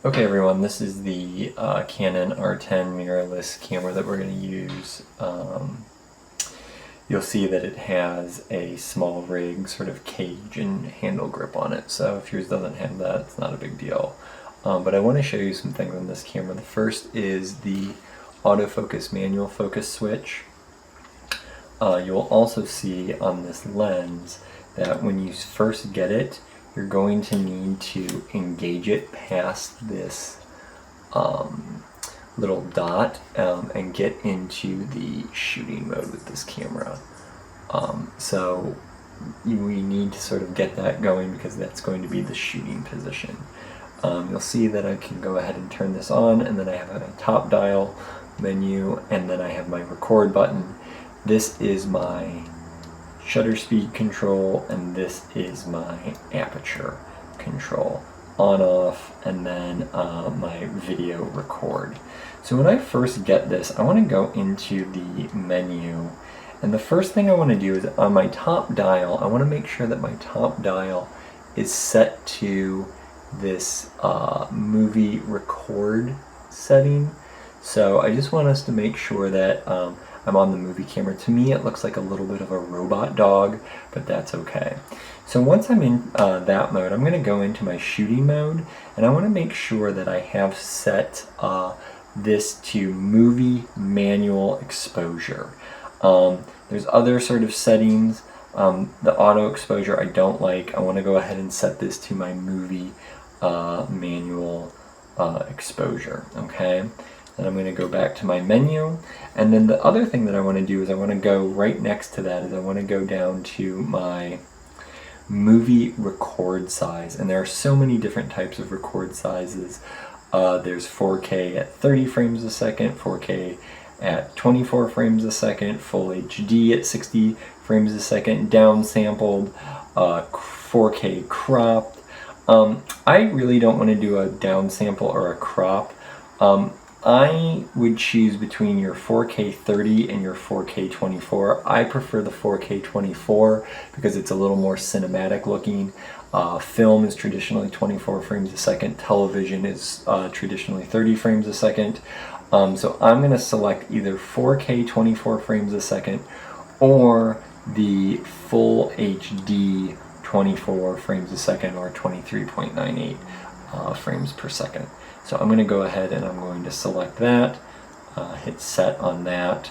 Okay everyone, this is the Canon R10 mirrorless camera that we're going to use. You'll see that it has a small rig sort of cage and handle grip on it, so if yours doesn't have that, it's not a big deal. But I want to show you some things on this camera. The first is the autofocus manual focus switch. You'll also see on this lens that when you first get it, you're going to need to engage it past this little dot and get into the shooting mode with this camera. So we need to sort of get that going because that's going to be the shooting position. You'll see that I can go ahead and turn this on, and then I have a top dial menu, and then I have my record button. This is my shutter speed control, and this is my aperture control, on off, and then my video record. So when I first get this, I want to go into the menu, and the first thing I want to do is on my top dial, I want to make sure that my top dial is set to this movie record setting. So I just want us to make sure that I'm on the movie camera. To me it looks like a little bit of a robot dog, but that's okay. So once I'm in that mode, I'm going to go into my shooting mode, and I want to make sure that I have set this to movie manual exposure. There's other sort of settings. The auto exposure I don't like. I want to go ahead and set this to my movie manual exposure, okay? Then I'm going to go back to my menu, and then the other thing that I want to do is I want to go right next to that is I want to go down to my movie record size, and there are so many different types of record sizes. There's 4K at 30 frames a second, 4K at 24 frames a second, full HD at 60 frames a second, downsampled, 4K cropped. I really don't want to do a downsample or a crop. I would choose between your 4K 30 and your 4K 24. I prefer the 4K 24 because it's a little more cinematic looking. Film is traditionally 24 frames a second. Television is traditionally 30 frames a second. So I'm going to select either 4K 24 frames a second or the full HD 24 frames a second, or 23.98 frames per second. So I'm going to go ahead and I'm going to select that, hit set on that.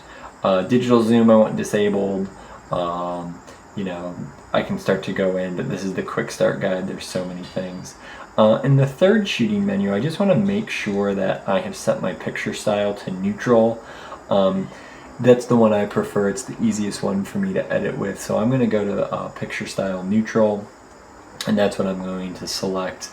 Digital zoom I want disabled. You know, I can start to go in, but this is the Quickstart guide. There's so many things. In the third shooting menu, I just want to make sure that I have set my picture style to neutral. That's the one I prefer. It's the easiest one for me to edit with. So I'm going to go to picture style neutral, and that's what I'm going to select.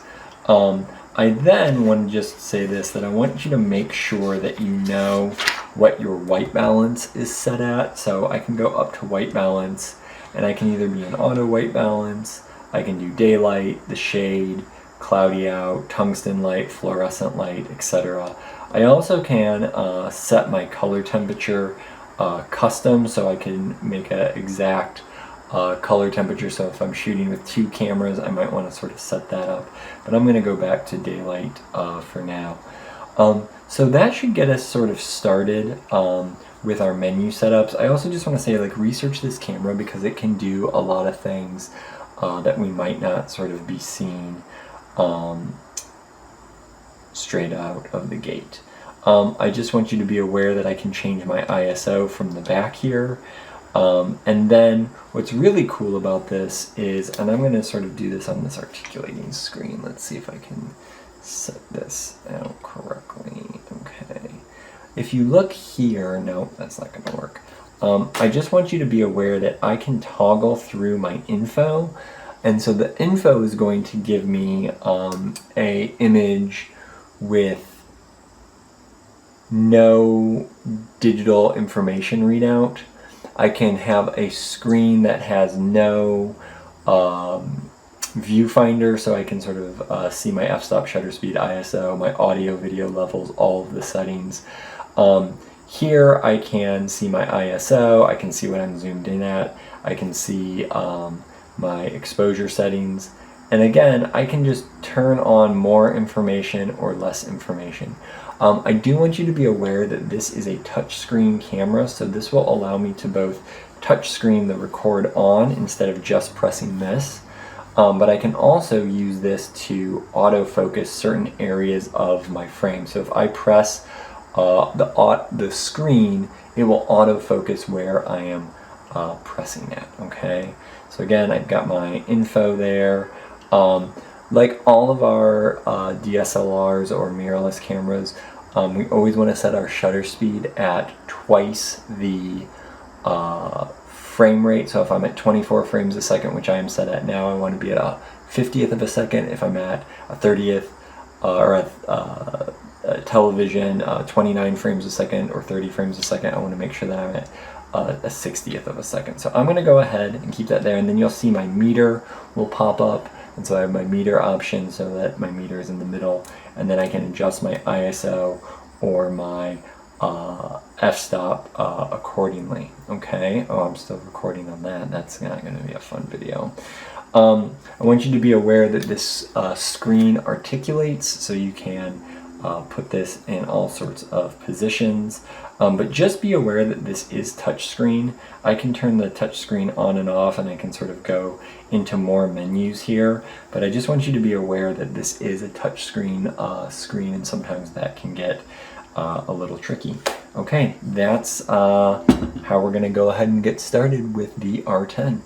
I then want to just say this, that I want you to make sure that you know what your white balance is set at. So I can go up to white balance, and I can either be in auto white balance, I can do daylight, the shade, cloudy out, tungsten light, fluorescent light, etc. I also can set my color temperature custom, so I can make an exact color temperature. So if I'm shooting with two cameras, I might want to sort of set that up, but I'm going to go back to daylight for now. So that should get us sort of started with our menu setups. I also just want to say, like, research this camera because it can do a lot of things that we might not sort of be seeing straight out of the gate. I just want you to be aware that I can change my ISO from the back here. And then what's really cool about this is, and I'm going to sort of do this on this articulating screen. Let's see if I can set this out correctly. Okay. If you look here, no, that's not going to work. I just want you to be aware that I can toggle through my info. And so the info is going to give me a image with no digital information readout. I can have a screen that has no viewfinder, so I can sort of see my f-stop, shutter speed, ISO, my audio video levels, all of the settings. Here I can see my ISO, I can see what I'm zoomed in at, I can see my exposure settings, And again, I can just turn on more information or less information. I do want you to be aware that this is a touchscreen camera, so this will allow me to both touchscreen the record on instead of just pressing this. But I can also use this to autofocus certain areas of my frame. So if I press the screen, it will autofocus where I am pressing it, okay? So again, I've got my info there. Like all of our DSLRs or mirrorless cameras, we always want to set our shutter speed at twice the frame rate. So if I'm at 24 frames a second, which I am set at now, I want to be at a 50th of a second. If I'm at a 30th or a television, 29 frames a second or 30 frames a second, I want to make sure that I'm at a 60th of a second. So I'm going to go ahead and keep that there, and then you'll see my meter will pop up, and so I have my meter option so that my meter is in the middle, and then I can adjust my ISO or my f-stop accordingly. Okay, oh, I'm still recording on that. That's not going to be a fun video. I want you to be aware that this screen articulates, so you can put this in all sorts of positions, but just be aware that this is touchscreen. I can turn the touchscreen on and off, and I can sort of go into more menus here, but I just want you to be aware that this is a touchscreen screen, and sometimes that can get a little tricky. Okay, that's how we're going to go ahead and get started with the R10.